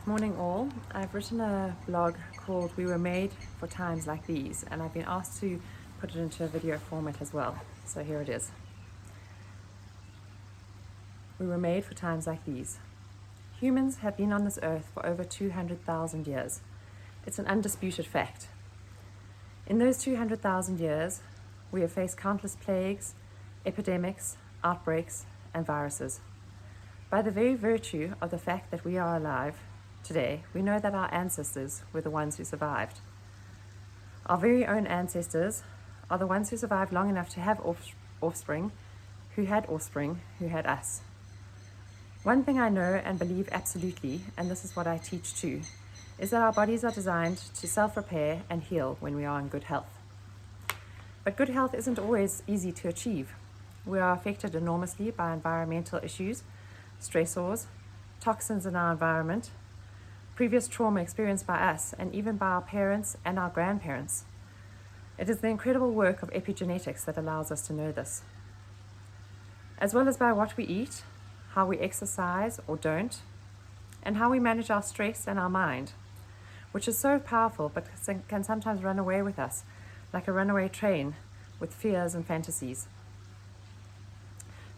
Morning all. I've written a blog called We Were Made for Times Like These, and I've been asked to put it into a video format as well. So here it is. We were made for times like these. Humans have been on this earth for over 200,000 years. It's an undisputed fact. In those 200,000 years, we have faced countless plagues, epidemics, outbreaks, and viruses. By the very virtue of the fact that we are alive today, we know that our ancestors were the ones who survived. Our very own ancestors are the ones who survived long enough to have offspring who had us. One thing I know and believe absolutely, and this is what I teach too, is that our bodies are designed to self-repair and heal when we are in good health. But good health isn't always easy to achieve. We are affected enormously by environmental issues, stressors, toxins in our environment, previous trauma experienced by us and even by our parents and our grandparents. It is the incredible work of epigenetics that allows us to know this. As well as by what we eat, how we exercise or don't, and how we manage our stress and our mind, which is so powerful but can sometimes run away with us, like a runaway train with fears and fantasies.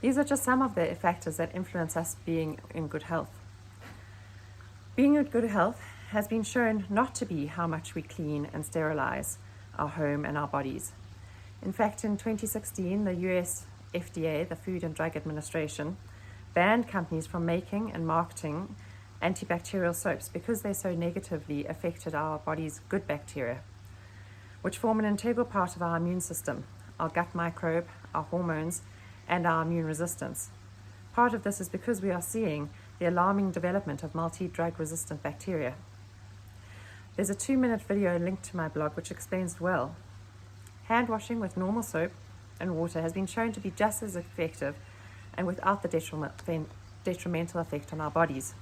These are just some of the factors that influence us being in good health. Being in good health has been shown not to be how much we clean and sterilize our home and our bodies. In fact, in 2016, the US FDA, the Food and Drug Administration, banned companies from making and marketing antibacterial soaps because they so negatively affected our body's good bacteria, which form an integral part of our immune system, our gut microbe, our hormones, and our immune resistance. Part of this is because we are seeing the alarming development of multi-drug resistant bacteria. There's a 2-minute video linked to my blog which explains it well. Hand washing with normal soap and water has been shown to be just as effective and without the detrimental effect on our bodies.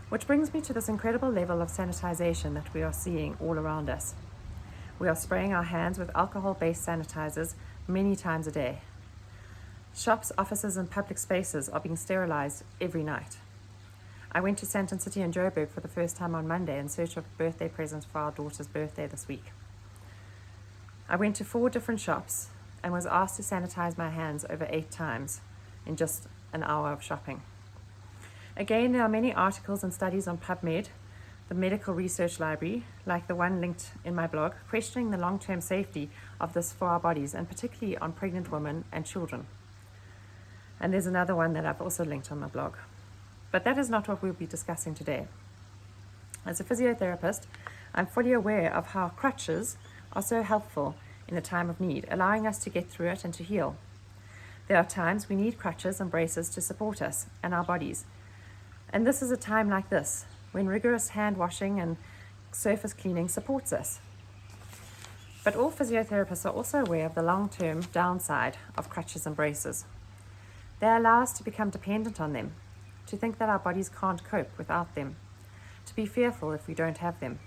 Which brings me to this incredible level of sanitization that we are seeing all around us. We are spraying our hands with alcohol-based sanitizers many times a day. Shops, offices, and public spaces are being sterilized every night. I went to Sandton City in Joburg for the first time on Monday in search of a birthday present for our daughter's birthday this week. I went to 4 different shops and was asked to sanitize my hands over 8 times in just an hour of shopping. Again, there are many articles and studies on PubMed, the medical research library, like the one linked in my blog, questioning the long-term safety of this for our bodies, and particularly on pregnant women and children. And there's another one that I've also linked on my blog. But that is not what we'll be discussing today. As a physiotherapist, I'm fully aware of how crutches are so helpful in a time of need, allowing us to get through it and to heal. There are times we need crutches and braces to support us and our bodies. And this is a time like this, when rigorous hand washing and surface cleaning supports us. But all physiotherapists are also aware of the long-term downside of crutches and braces. They allow us to become dependent on them, to think that our bodies can't cope without them, to be fearful if we don't have them.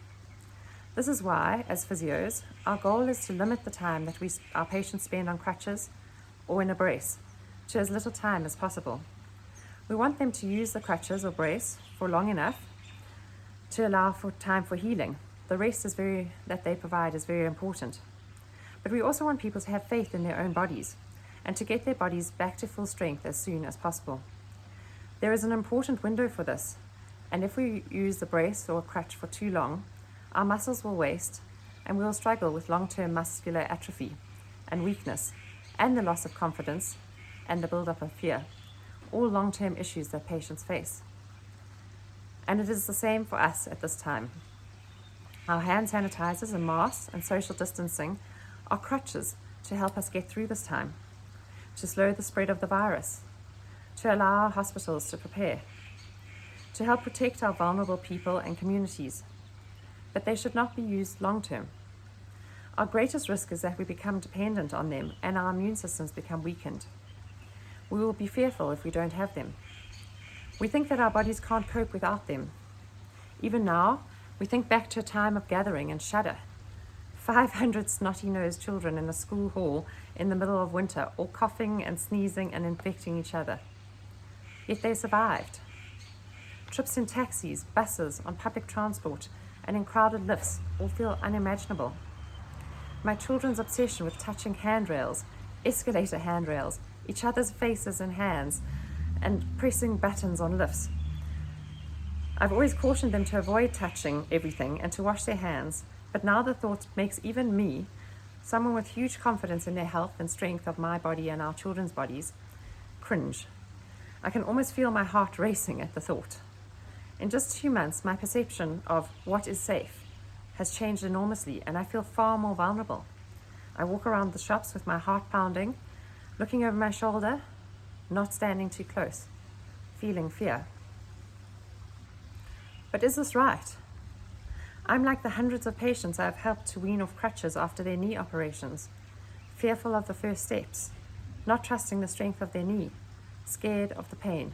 This is why, as physios, our goal is to limit the time that our patients spend on crutches or in a brace to as little time as possible. We want them to use the crutches or brace for long enough to allow for time for healing. The rest that they provide is very important. But we also want people to have faith in their own bodies and to get their bodies back to full strength as soon as possible. There is an important window for this, and if we use the brace or a crutch for too long, our muscles will waste and we will struggle with long-term muscular atrophy and weakness and the loss of confidence and the build-up of fear, all long-term issues that patients face. And it is the same for us at this time. Our hand sanitizers and masks and social distancing are crutches to help us get through this time, to slow the spread of the virus, to allow our hospitals to prepare, to help protect our vulnerable people and communities. But they should not be used long-term. Our greatest risk is that we become dependent on them and our immune systems become weakened. We will be fearful if we don't have them. We think that our bodies can't cope without them. Even now, we think back to a time of gathering and shudder. 500 snotty-nosed children in a school hall in the middle of winter, all coughing and sneezing and infecting each other. Yet they survived. Trips in taxis, buses, on public transport, and in crowded lifts all feel unimaginable. My children's obsession with touching handrails, escalator handrails, each other's faces and hands, and pressing buttons on lifts. I've always cautioned them to avoid touching everything and to wash their hands, but now the thought makes even me, someone with huge confidence in their health and strength of my body and our children's bodies, cringe. I can almost feel my heart racing at the thought. In just 2 months, my perception of what is safe has changed enormously, and I feel far more vulnerable. I walk around the shops with my heart pounding, looking over my shoulder, not standing too close, feeling fear. But is this right? I'm like the hundreds of patients I've helped to wean off crutches after their knee operations, fearful of the first steps, not trusting the strength of their knee, scared of the pain.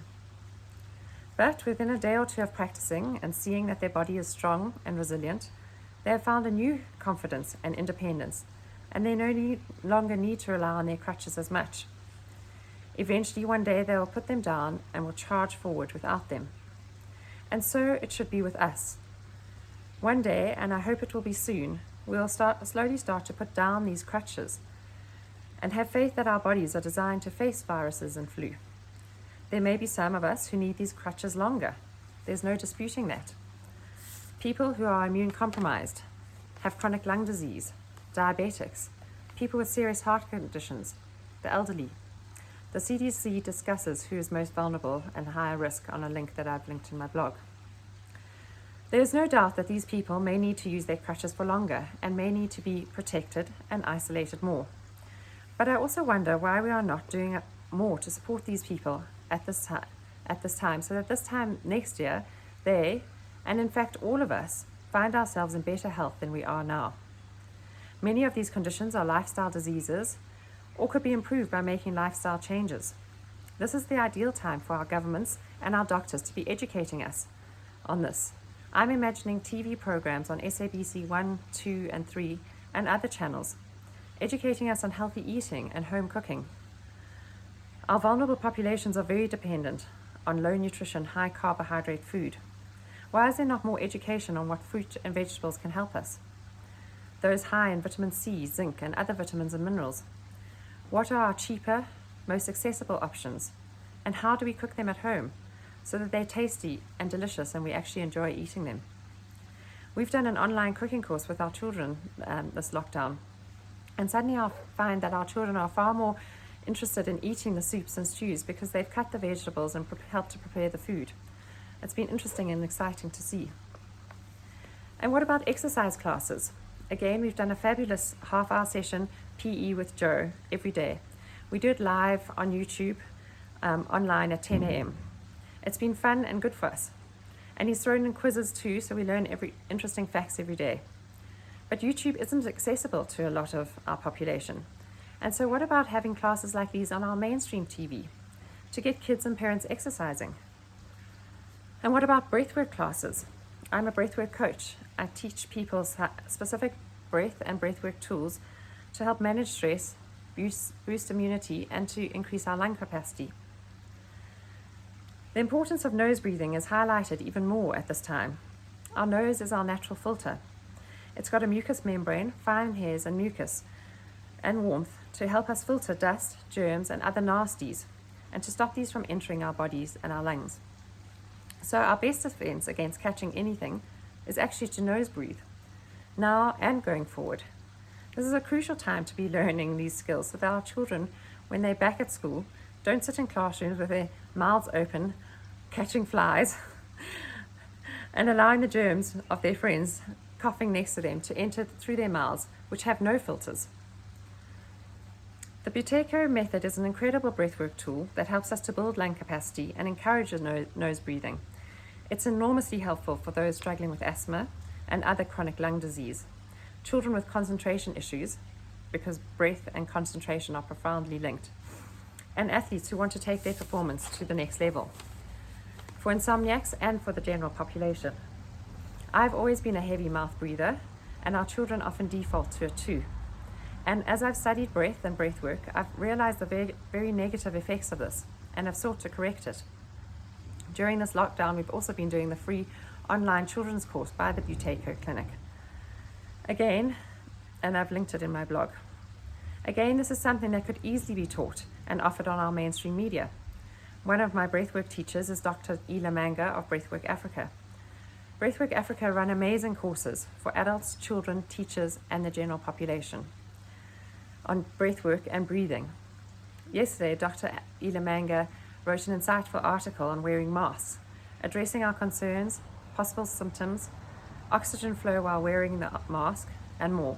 But within a day or two of practicing and seeing that their body is strong and resilient, they have found a new confidence and independence, and they no longer need to rely on their crutches as much. Eventually, one day, they will put them down and will charge forward without them. And so it should be with us. One day, and I hope it will be soon, we'll slowly start to put down these crutches and have faith that our bodies are designed to face viruses and flu. There may be some of us who need these crutches longer. There's no disputing that. People who are immune compromised, have chronic lung disease, diabetics, people with serious heart conditions, the elderly. The CDC discusses who is most vulnerable and higher risk on a link that I've linked in my blog. There is no doubt that these people may need to use their crutches for longer and may need to be protected and isolated more. But I also wonder why we are not doing more to support these people at this time, so that this time next year, they, and in fact all of us, find ourselves in better health than we are now. Many of these conditions are lifestyle diseases or could be improved by making lifestyle changes. This is the ideal time for our governments and our doctors to be educating us on this. I'm imagining TV programs on SABC 1, 2, and 3 and other channels, educating us on healthy eating and home cooking. Our vulnerable populations are very dependent on low nutrition, high carbohydrate food. Why is there not more education on what fruit and vegetables can help us? Those high in vitamin C, zinc, and other vitamins and minerals. What are our cheaper, most accessible options? And how do we cook them at home so that they're tasty and delicious and we actually enjoy eating them? We've done an online cooking course with our children this lockdown. And suddenly I find that our children are far more interested in eating the soups and stews because they've cut the vegetables and helped to prepare the food. It's been interesting and exciting to see. And what about exercise classes? Again, we've done a fabulous half-hour session, PE with Joe, every day. We do it live on YouTube, online at 10 a.m. It's been fun and good for us. And he's thrown in quizzes too, so we learn interesting facts every day. But YouTube isn't accessible to a lot of our population. And so what about having classes like these on our mainstream TV to get kids and parents exercising? And what about breathwork classes? I'm a breathwork coach. I teach people specific breath and breathwork tools to help manage stress, boost immunity, and to increase our lung capacity. The importance of nose breathing is highlighted even more at this time. Our nose is our natural filter. It's got a mucous membrane, fine hairs and mucus, and warmth to help us filter dust, germs, and other nasties, and to stop these from entering our bodies and our lungs. So our best defense against catching anything is actually to nose breathe, now and going forward. This is a crucial time to be learning these skills so that our children, when they're back at school, don't sit in classrooms with their mouths open, catching flies, and allowing the germs of their friends coughing next to them to enter through their mouths, which have no filters. The Buteyko method is an incredible breathwork tool that helps us to build lung capacity and encourages nose breathing. It's enormously helpful for those struggling with asthma and other chronic lung disease, children with concentration issues, because breath and concentration are profoundly linked, and athletes who want to take their performance to the next level, for insomniacs and for the general population. I've always been a heavy mouth breather, and our children often default to it too. And as I've studied breath and breath work, I've realized the very, very negative effects of this and have sought to correct it. During this lockdown, we've also been doing the free online children's course by the Buteyko Clinic. Again, and I've linked it in my blog. Again, this is something that could easily be taught and offered on our mainstream media. One of my breathwork teachers is Dr. Ila Manga of Breathwork Africa. Breathwork Africa run amazing courses for adults, children, teachers, and the general population on breathwork and breathing. Yesterday, Dr. Ila Manga wrote an insightful article on wearing masks, addressing our concerns, possible symptoms, oxygen flow while wearing the mask, and more.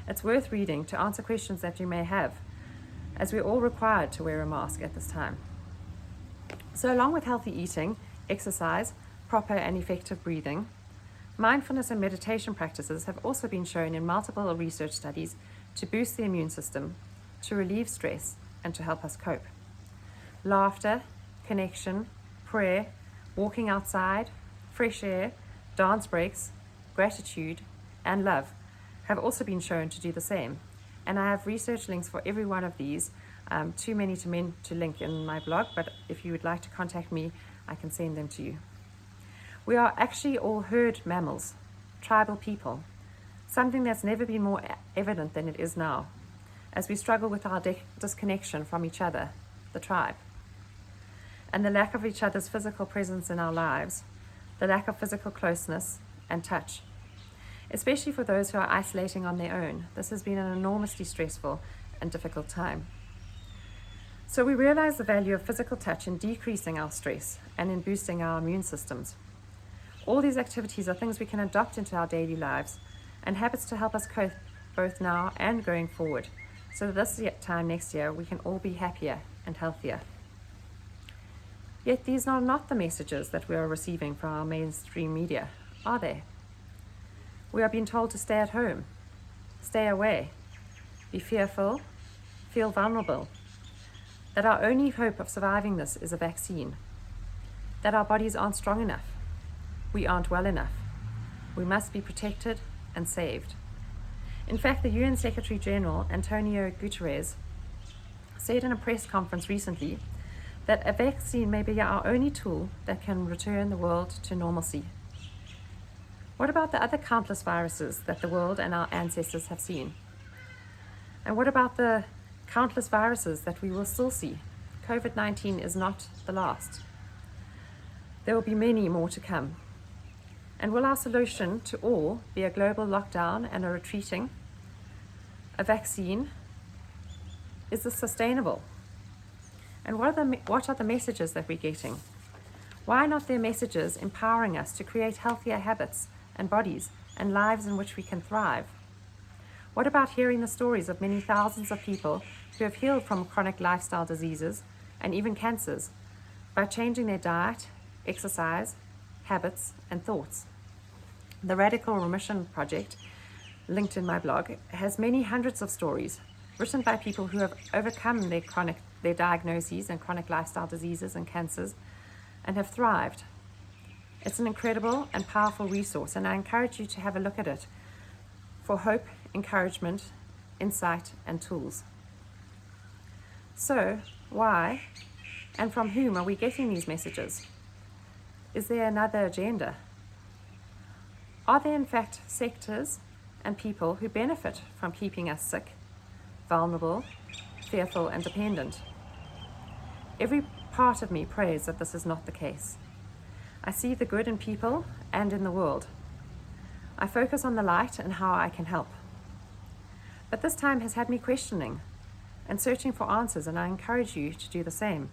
It's worth reading to answer questions that you may have, as we're all required to wear a mask at this time. So along with healthy eating, exercise, proper and effective breathing, mindfulness and meditation practices have also been shown in multiple research studies to boost the immune system, to relieve stress, and to help us cope. Laughter, connection, prayer, walking outside, fresh air, dance breaks, gratitude, and love have also been shown to do the same. And I have research links for every one of these, too many to link in my blog, but if you would like to contact me, I can send them to you. We are actually all herd mammals, tribal people, something that's never been more evident than it is now, as we struggle with our disconnection from each other, the tribe, and the lack of each other's physical presence in our lives, the lack of physical closeness and touch. Especially for those who are isolating on their own, this has been an enormously stressful and difficult time. So we realize the value of physical touch in decreasing our stress and in boosting our immune systems. All these activities are things we can adopt into our daily lives and habits to help us cope both now and going forward, so that this time next year we can all be happier and healthier. Yet these are not the messages that we are receiving from our mainstream media, are they? We are being told to stay at home, stay away, be fearful, feel vulnerable, that our only hope of surviving this is a vaccine, that our bodies aren't strong enough, we aren't well enough, we must be protected and saved. In fact, the UN Secretary General, Antonio Guterres, said in a press conference recently that a vaccine may be our only tool that can return the world to normalcy. What about the other countless viruses that the world and our ancestors have seen? And what about the countless viruses that we will still see? COVID-19 is not the last. There will be many more to come. And will our solution to all be a global lockdown and a retreating? A vaccine? Is this sustainable? And what are the messages that we're getting? Why are not there messages empowering us to create healthier habits and bodies and lives in which we can thrive? What about hearing the stories of many thousands of people who have healed from chronic lifestyle diseases and even cancers by changing their diet, exercise, habits, and thoughts? The Radical Remission Project, linked in my blog, has many hundreds of stories written by people who have overcome their diagnoses and chronic lifestyle diseases and cancers and have thrived. It's an incredible and powerful resource, and I encourage you to have a look at it for hope, encouragement, insight, and tools. So, why and from whom are we getting these messages? Is there another agenda? Are there in fact sectors and people who benefit from keeping us sick, vulnerable, fearful, and dependent? Every part of me prays that this is not the case. I see the good in people and in the world. I focus on the light and how I can help. But this time has had me questioning and searching for answers, and I encourage you to do the same.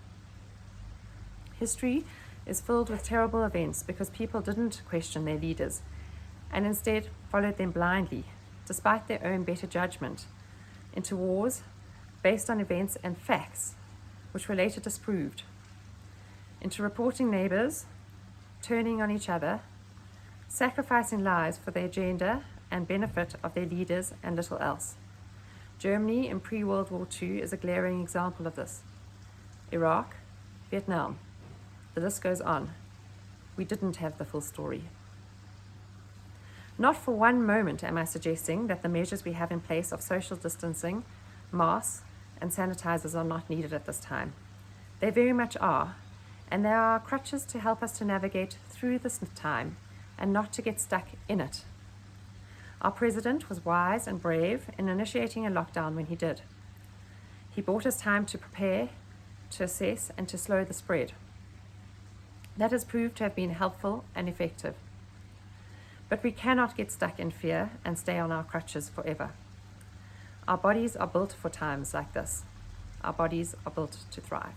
History is filled with terrible events because people didn't question their leaders and instead followed them blindly, despite their own better judgment, into wars based on events and facts which were later disproved, into reporting neighbors, turning on each other, sacrificing lives for the agenda and benefit of their leaders and little else. Germany in pre-World War II is a glaring example of this. Iraq, Vietnam, the list goes on. We didn't have the full story. Not for one moment am I suggesting that the measures we have in place of social distancing, masks, and sanitizers are not needed at this time. They very much are, And there are crutches to help us to navigate through this time and not to get stuck in it. Our president was wise and brave in initiating a lockdown when he did. He bought us time to prepare, to assess, and to slow the spread. That has proved to have been helpful and effective. But we cannot get stuck in fear and stay on our crutches forever. Our bodies are built for times like this. Our bodies are built to thrive.